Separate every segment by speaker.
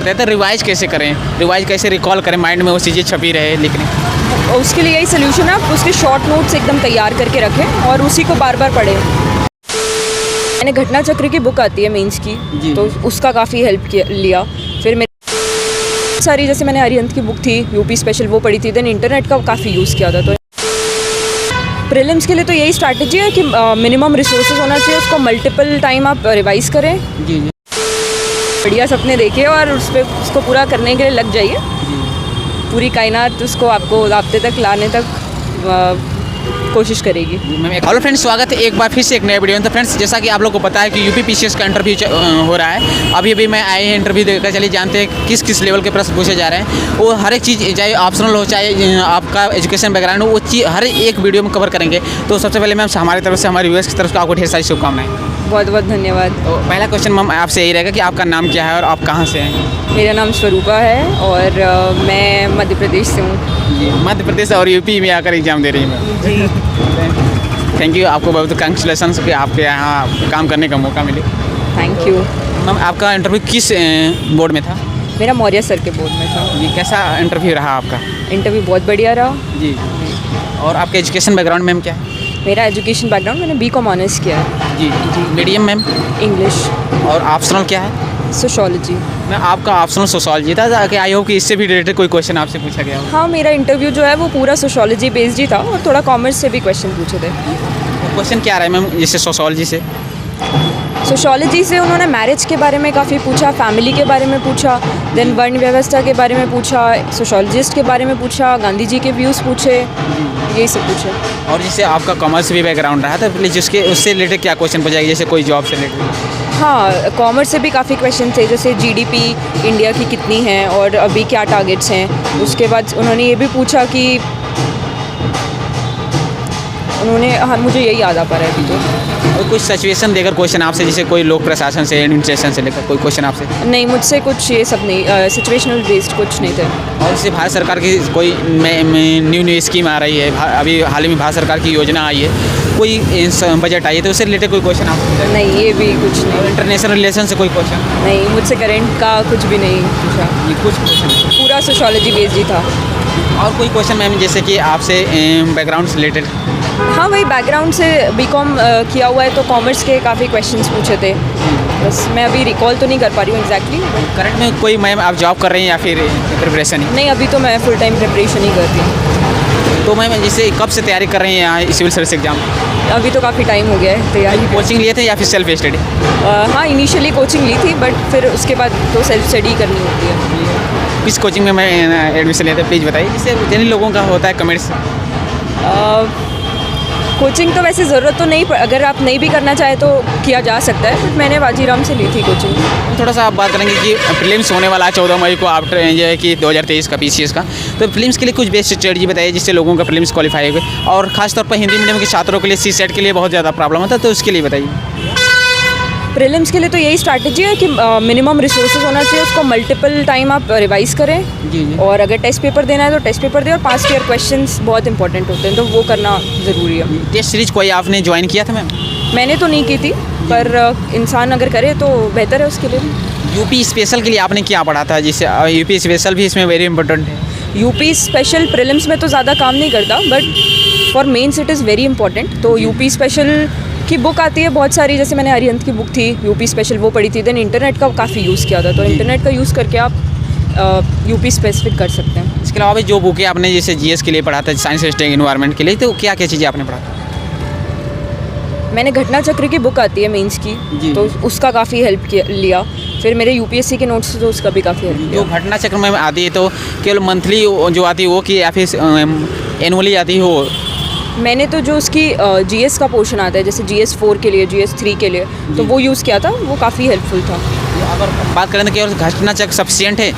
Speaker 1: पढ़ते हैं तो रिवाइज कैसे करें, रिवाइज कैसे रिकॉल करें, माइंड में वो चीज़ें छपी रहे लिखने।
Speaker 2: उसके लिए यही सोल्यूशन है, आप उसके शॉर्ट नोट्स एकदम तैयार करके रखें और उसी को बार बार पढ़ें। मैंने घटना चक्र की बुक आती है मेंस की, तो उसका काफ़ी हेल्प लिया। फिर मेरे सारी, जैसे मैंने अरिहंत की बुक थी यूपी स्पेशल, वो पढ़ी थी। देन इंटरनेट का काफ़ी यूज़ किया था। तो प्रीलिम्स के लिए तो यही स्ट्रैटेजी है कि मिनिमम रिसोर्सेज होना चाहिए, उसको मल्टीपल टाइम आप रिवाइज़ करें।
Speaker 1: जी
Speaker 2: बढ़िया सपने देखिए और उसको पूरा करने के लिए लग जाइए। पूरी कायनात उसको आपको राब्ते तक लाने तक कोशिश करेगी।
Speaker 1: हेलो फ्रेंड्स, स्वागत है एक बार फिर से एक नए वीडियो में। तो फ्रेंड्स, जैसा कि आप लोगों को पता है कि यूपी पीसीएस का इंटरव्यू हो रहा है। अभी मैं आए हैं इंटरव्यू देकर, चलिए जानते हैं किस किस लेवल के प्रश्न पूछे जा रहे हैं। वो हर एक चीज़, चाहे ऑप्शनल हो चाहे आपका एजुकेशन बैकग्राउंड हो, वो चीज़ हर एक वीडियो में कवर करेंगे। तो सबसे पहले मैम हमारी तरफ से, हमारे व्यूअर्स की तरफ से आपको ढेर सारी शुभकामनाएं।
Speaker 2: बहुत बहुत धन्यवाद।
Speaker 1: तो पहला क्वेश्चन मैम आपसे यही रहेगा कि आपका नाम क्या है और आप कहाँ से हैं?
Speaker 2: मेरा नाम स्वरूपा है और मैं मध्य प्रदेश से हूँ।
Speaker 1: जी, मध्य प्रदेश और यूपी में आकर एग्जाम दे रही हैं जी। थैंक यू, आपको बहुत कंग्रेचुलेशन कि आपके यहाँ काम करने का मौका मिले।
Speaker 2: Thank you.
Speaker 1: मैम आपका इंटरव्यू किस बोर्ड में था?
Speaker 2: मेरा मौर्य सर के बोर्ड में था।
Speaker 1: जी, कैसा इंटरव्यू रहा आपका?
Speaker 2: इंटरव्यू बहुत बढ़िया रहा।
Speaker 1: जी, और आपका एजुकेशन बैकग्राउंड मैम क्या है?
Speaker 2: मेरा एजुकेशन बैकग्राउंड, मैंने बीकॉम ऑनर्स किया है।
Speaker 1: जी जी। Medium ma'am?
Speaker 2: इंग्लिश।
Speaker 1: और ऑप्शनल क्या है?
Speaker 2: सोशोलॉजी।
Speaker 1: मैं आपका ऑप्शनल सोशोलॉजी था कि आई होप कि इससे भी रिलेटेड कोई क्वेश्चन आपसे पूछा गया हो।
Speaker 2: हाँ, मेरा इंटरव्यू जो है वो पूरा सोशोलॉजी बेस्ड ही था और थोड़ा कॉमर्स से भी क्वेश्चन पूछे थे।
Speaker 1: क्वेश्चन क्या रहा है मैम जैसे सोशोलॉजी से?
Speaker 2: सोशोलॉजी से उन्होंने मैरिज के बारे में काफ़ी पूछा, फैमिली के बारे में पूछा, देन वर्ण व्यवस्था के बारे में पूछा, सोशोलॉजिस्ट के बारे में पूछा, गांधी जी के व्यूज़ पूछे, यही सब पूछे।
Speaker 1: और जैसे आपका कॉमर्स भी बैकग्राउंड रहा था, प्लीज़ उससे रिलेटेड क्या क्वेश्चन पूछा गया, जैसे कोई जॉब से रिलेटेड?
Speaker 2: हाँ, कॉमर्स से भी काफ़ी क्वेश्चन थे, जैसे जीडीपी इंडिया की कितनी है और अभी क्या टारगेट्स हैं। उसके बाद उन्होंने ये भी पूछा कि हाँ, मुझे यही याद आ पा रहा है अभी तो।
Speaker 1: और कुछ सिचुएशन देकर क्वेश्चन आपसे, जैसे कोई लोक प्रशासन से, एडमिनिस्ट्रेशन से लेकर कोई क्वेश्चन आपसे?
Speaker 2: नहीं, मुझसे कुछ ये सब नहीं, सिचुएशनल बेस्ड कुछ नहीं थे।
Speaker 1: और जैसे भारत सरकार की कोई न्यू स्कीम आ रही है, अभी हाल ही में भारत सरकार की योजना आई है, कोई बजट आई है, तो उससे रिलेटेड कोई क्वेश्चन आपसे?
Speaker 2: नहीं, ये भी कुछ नहीं।
Speaker 1: इंटरनेशनल रिलेशन से कोई क्वेश्चन?
Speaker 2: नहीं, मुझसे करेंट का कुछ भी नहीं पूछा।
Speaker 1: ये कुछ क्वेश्चन
Speaker 2: पूरा सोशोलॉजी बेस्ड ही था।
Speaker 1: और कोई क्वेश्चन मैम जैसे कि आपसे बैकग्राउंड से रिलेटेड?
Speaker 2: हाँ, वही बैकग्राउंड से बीकॉम किया हुआ है तो कॉमर्स के काफ़ी क्वेश्चंस पूछे थे। बस मैं अभी रिकॉल तो नहीं कर पा रही हूँ एग्जैक्टली।
Speaker 1: करंट में कोई मैम आप जॉब कर रही हैं या फिर प्रिपरेशन ही?
Speaker 2: नहीं, अभी तो मैं फुल टाइम प्रिपरेशन ही कर रही हूँ।
Speaker 1: तो मैम जैसे कब से तैयारी कर रही हैं यहाँ सिविल सर्विस एग्जाम?
Speaker 2: अभी तो काफ़ी टाइम हो गया है तैयारी।
Speaker 1: कोचिंग लिए थे या फिर सेल्फ स्टडी?
Speaker 2: हाँ, इनिशियली कोचिंग ली थी बट फिर उसके बाद तो सेल्फ स्टडी करनी होती है।
Speaker 1: किस कोचिंग में मैं एडमिशन लिया था प्लीज़ बताइए, जिससे जिन लोगों का होता है कमेंट्स।
Speaker 2: कोचिंग तो वैसे ज़रूरत तो नहीं, अगर आप नहीं भी करना चाहे तो किया जा सकता है, बट मैंने बाजीराम से ली थी कोचिंग।
Speaker 1: थोड़ा सा आप बात करेंगे कि प्रीलिम्स होने वाला है 14 मई को, आफ्टर जो है कि 2023 का पीसीएस का, तो प्रीलिम्स के लिए कुछ बेस्ट स्ट्रेटजी बताइए जिससे लोगों का प्रीलिम्स क्वालिफाई हो, और खासतौर पर हिंदी मीडियम के छात्रों के लिए सीसेट के लिए बहुत ज़्यादा प्रॉब्लम होता है, तो उसके लिए बताइए।
Speaker 2: प्रीलिम्स के लिए तो यही स्ट्रैटेजी है कि मिनिमम रिसोर्सेज होना चाहिए, उसको मल्टीपल टाइम आप रिवाइज़ करें।
Speaker 1: जी जी।
Speaker 2: और अगर टेस्ट पेपर देना है तो टेस्ट पेपर दें, और पास्ट ईयर क्वेश्चंस बहुत इंपॉर्टेंट होते हैं तो वो करना ज़रूरी है।
Speaker 1: टेस्ट सीरीज कोई आपने ज्वाइन किया था मैम?
Speaker 2: मैंने तो नहीं की थी, पर इंसान अगर करे तो बेहतर है उसके लिए।
Speaker 1: यूपी स्पेशल के लिए आपने क्या पढ़ा था, जिससे यूपी स्पेशल भी इसमें वेरी इंपॉर्टेंट है?
Speaker 2: यूपी स्पेशल प्रीलिम्स में तो ज़्यादा काम नहीं करता, but for mains it is very important. तो यूपी स्पेशल की बुक आती है बहुत सारी, जैसे मैंने अरिहंत की बुक थी यूपी स्पेशल, वो पढ़ी थी। देन इंटरनेट का काफ़ी यूज़ किया था, तो इंटरनेट का यूज़ करके आप यूपी स्पेसिफिक कर सकते हैं।
Speaker 1: इसके अलावा भी जो बुकें आपने जैसे जीएस के लिए पढ़ा था, साइंस स्टेट इन्वायरमेंट के लिए, तो क्या क्या चीज़ें आपने पढ़ा था?
Speaker 2: मैंने घटना चक्र की बुक आती है मेंस की, तो उसका काफ़ी हेल्प लिया। फिर मेरे यूपीएससी के नोट्स तो उसका भी काफ़ी हेल्प लिया।
Speaker 1: जो घटना चक्र में आती है तो केवल मंथली जो आती है वो, कि या फिर एनुअली आती है वो?
Speaker 2: मैंने तो जो उसकी जीएस का पोर्शन आता है, जैसे GS 4 के लिए, GS 3 के लिए, तो वो यूज़ किया था, वो काफ़ी हेल्पफुल था।
Speaker 1: अगर बात करें तो केवल घटना चक्र सफिशिएंट है?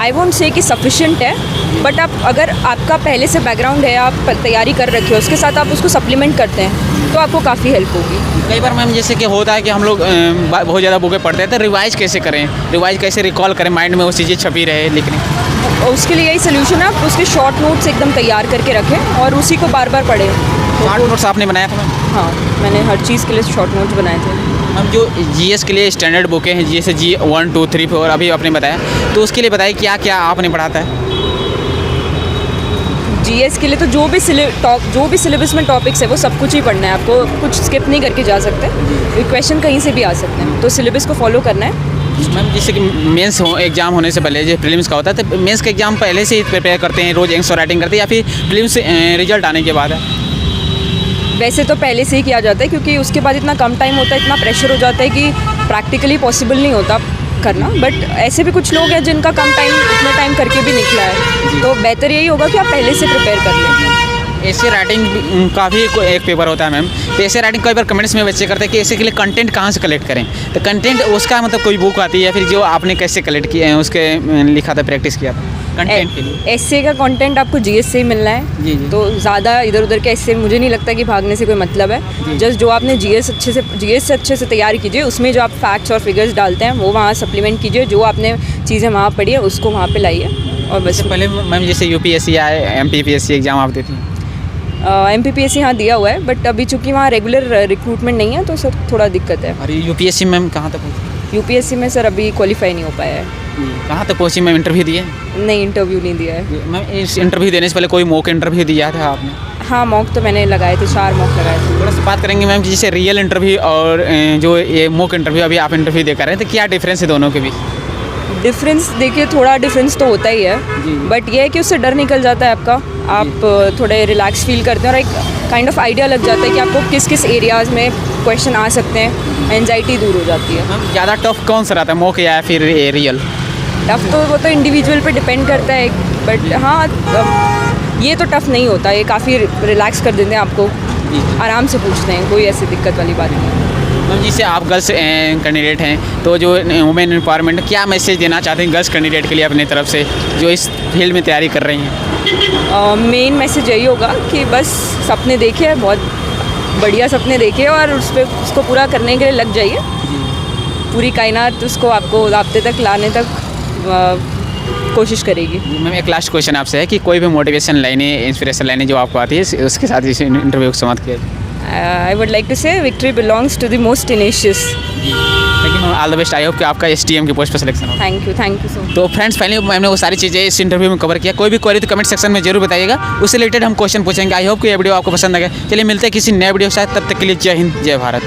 Speaker 2: आई वोंट से कि सफिशिएंट है, बट आप अगर आपका पहले से बैकग्राउंड है, आप तैयारी कर रखे हो, उसके साथ आप उसको सप्लीमेंट करते हैं तो आपको काफ़ी हेल्प होगी।
Speaker 1: कई बार मैम जैसे कि होता है कि हम लोग बहुत ज़्यादा बुकें पढ़ते हैं, तो रिवाइज कैसे करें, रिवाइज कैसे रिकॉल करें, माइंड में वो चीज़ें छपी रहे लिखने?
Speaker 2: उसके लिए यही सोल्यूशन है, आप उसके शॉर्ट नोट्स एकदम तैयार करके रखें और उसी को बार बार पढ़ें।
Speaker 1: शॉर्ट नोट्स आपने बनाया था मैम?
Speaker 2: हाँ, मैंने हर चीज़ के लिए शॉर्ट नोट्स बनाए थे।
Speaker 1: हम जो जीएस के लिए स्टैंडर्ड बुकें हैं जैसे जी 1 2 3 4 अभी आपने बताया, तो उसके लिए बताइए क्या क्या आपने पढ़ाता है?
Speaker 2: जीएस के लिए तो जो भी सिलेबस में टॉपिक्स है वो सब कुछ ही पढ़ना है आपको, कुछ स्किप नहीं करके जा सकते, क्वेश्चन कहीं से भी आ सकते हैं, तो सिलेबस को फॉलो करना है।
Speaker 1: मैम जैसे कि मेंस एग्जाम होने से पहले जो प्रीलिम्स का होता है, तो मेंस का एग्जाम पहले से ही प्रिपेयर करते हैं, रोज एंसर राइटिंग करते हैं, या फिर प्रीलिम्स रिजल्ट आने के बाद है?
Speaker 2: वैसे तो पहले से ही किया जाता है, क्योंकि उसके बाद इतना कम टाइम होता है, इतना प्रेशर हो जाता है कि प्रैक्टिकली पॉसिबल नहीं होता करना। बट ऐसे भी कुछ लोग हैं जिनका कम टाइम इतना टाइम करके भी निकला है, तो बेहतर यही होगा कि आप पहले से प्रिपेयर कर लें।
Speaker 1: ऐसे राइटिंग का भी एक पेपर होता है मैम, तो ऐसे राइटिंग कई बार कमेंट्स में बच्चे करते हैं कि ऐसे के लिए कंटेंट कहाँ से कलेक्ट करें, तो कंटेंट उसका मतलब कोई बुक आती है या फिर जो आपने कैसे कलेक्ट किया है उसके लिखा था, प्रैक्टिस किया था कंटेंट के लिए?
Speaker 2: एस्से का कंटेंट आपको जीएस से ही मिलना है।
Speaker 1: जी जी।
Speaker 2: तो ज़्यादा इधर उधर के एस्से मुझे नहीं लगता कि भागने से कोई मतलब है। जस्ट जो आपने जीएस से अच्छे से तैयार कीजिए, उसमें जो आप फैक्ट्स और फिगर्स डालते हैं वो वहाँ सप्लीमेंट कीजिए, जो आपने चीज़ें वहाँ पढ़ी है उसको वहाँ पे लाइए। और बस
Speaker 1: पहले मैम जैसे यूपीएससी या एमपीपीएससी एग्जाम आप देती हैं?
Speaker 2: एमपीपीएससी हाँ दिया हुआ है, बट अभी चूँकि वहाँ रेगुलर रिक्रूटमेंट नहीं है तो सर थोड़ा दिक्कत है।
Speaker 1: और यूपीएससी मैम कहाँ तक पहुँची?
Speaker 2: यूपीएससी में सर अभी क्वालिफाई नहीं हो पाया है।
Speaker 1: कहाँ तक पहुँची मैम? इंटरव्यू दिए?
Speaker 2: नहीं, इंटरव्यू नहीं दिया है।
Speaker 1: मैम इस इंटरव्यू देने से पहले कोई मॉक इंटरव्यू दिया था आपने?
Speaker 2: हाँ, मॉक तो मैंने लगाए थे, 4 मॉक लगाए थे।
Speaker 1: थोड़ा सा बात करेंगे मैम जैसे रियल इंटरव्यू और जो ये मॉक इंटरव्यू अभी आप इंटरव्यू दे कर रहे हैं, तो क्या डिफरेंस है दोनों के बीच?
Speaker 2: डिफरेंस देखिए, थोड़ा डिफरेंस तो होता ही है, बट ये है कि उससे डर निकल जाता है आपका, आप थोड़े रिलैक्स फील करते हैं और एक काइंड ऑफ आइडिया लग जाता है कि आपको किस किस एरियाज़ में क्वेश्चन आ सकते हैं, एंजाइटी दूर हो जाती है।
Speaker 1: मैम ज़्यादा टफ कौन सा रहता है, मॉक या फिर रियल?
Speaker 2: टफ तो वो तो इंडिविजुअल पे डिपेंड करता है, बट हाँ ये तो टफ नहीं होता, ये काफ़ी रिलैक्स कर देते हैं आपको, आराम से पूछते हैं, कोई ऐसी दिक्कत वाली बात नहीं है।
Speaker 1: मैम जैसे आप गर्ल्स कैंडिडेट हैं, तो जो वुमेन एम्पावरमेंट, क्या मैसेज देना चाहते हैं गर्ल्स कैंडिडेट के लिए अपनी तरफ से जो इस फील्ड में तैयारी कर रही हैं?
Speaker 2: मेन मैसेज यही होगा कि बस सपने देखिए, बहुत बढ़िया सपने देखिए और उसको पूरा करने के लिए लग जाइए। पूरी कायनात उसको आपको राब्ते तक लाने तक कोशिश करेगी।
Speaker 1: मैम एक लास्ट क्वेश्चन आपसे है कि कोई भी मोटिवेशन लाइनें, इंस्पिरेशन लाइनें जो आपको आती है उसके साथ इस इंटरव्यू को समाप्त किया जाए।
Speaker 2: I would like to say victory belongs to the most tenacious.
Speaker 1: लेकिन ma'am all the best, I hope कि आपका STM की पोस्ट पर सिलेक्शन हो।
Speaker 2: Thank you so much.
Speaker 1: तो फ्रेंड्स फाइनली मैंने वो सारी चीज़ें इस इंटरव्यू में कवर किया। कोई भी क्वेरी तो कमेंट सेक्शन में जरूर बताइएगा, उससे रिलेटेड हम क्वेश्चन पूछेंगे। आई होप कि ये वीडियो आपको पसंद आ गया। चलिए मिलते हैं किसी नए वीडियो के साथ, तब तक के लिए जय हिंद, जय भारत।